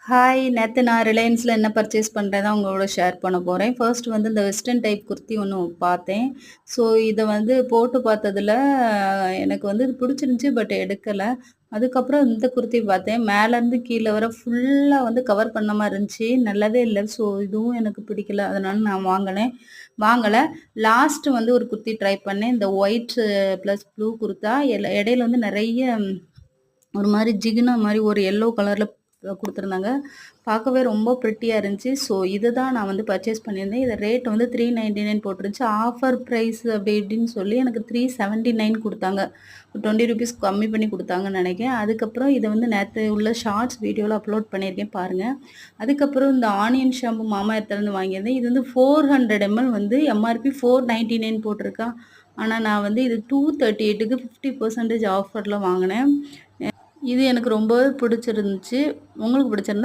Hi! நேத்து நான் ரிலையன்ஸ்ல என்ன பர்ச்சேஸ் பண்றேன் தான் உங்களோட ஷேர் பண்ண போறேன். ஃபர்ஸ்ட் வந்து இந்த வெஸ்டர்ன் டைப் குர்த்தி ஒண்ணு பார்த்தேன். ஸோ இத வந்து போட்டு பார்த்ததுல எனக்கு வந்து இது பிடிச்சிருந்துச்சு. பட் எடுக்கல. அதுக்கப்புறம் இந்த குர்த்தி பார்த்தேன். மேலேருந்து கீழ வர ஃபுல்லா வந்து கவர் பண்ண மாரி இருந்துச்சு. நல்லாவே இல்ல. ஸோ இதுவும் எனக்கு பிடிக்கல. அதனால நான் வாங்கல. லாஸ்ட் வந்து ஒரு குர்த்தி ட்ரை பண்ணேன். இந்த ஒயிட் பிளஸ் ப்ளூ குர்த்தா இடையில வந்து நெறைய ஒரு மாரி ஜிகினா மாரி ஒரு எல்லோ கலர்ல குடுத்துருந்தாங்க. பார்க்கவே ரொம்ப பிரிட்டியா இருந்துச்சு. ஸோ இத தான் நான் வந்து பர்ச்சேஸ் பண்ணியிருந்தேன். இத ரேட் வந்து 399 போட்டுருந்துச்சு. ஆஃபர் பிரைஸ் அப்படி இப்படின்னு சொல்லி எனக்கு 379 குடுத்தாங்க. ஒரு ₹20 கம்மி பண்ணி குடுத்தாங்கன்னு நெனைக்கிறேன். அதுக்கப்புறம் இத வந்து நேத்து உள்ள ஷார்ட்ஸ் வீடியோல அப்லோட் பண்ணியிருக்கேன் பாருங்க. அதுக்கப்புறம் இந்த ஆனியன் ஷாம்பு மாமா எர்த்லேருந்து வாங்கியிருந்தேன். இது வந்து 400 எம்எல் வந்து எம்ஆர்பி 499 போட்டிருக்கான். ஆனா நான் வந்து இது 238க்கு 50% ஆஃபர்ல வாங்குனேன். இது எனக்கு ரொம்பவே பிடிச்சிருந்துச்சு. உங்களுக்கு பிடிச்சிருந்தா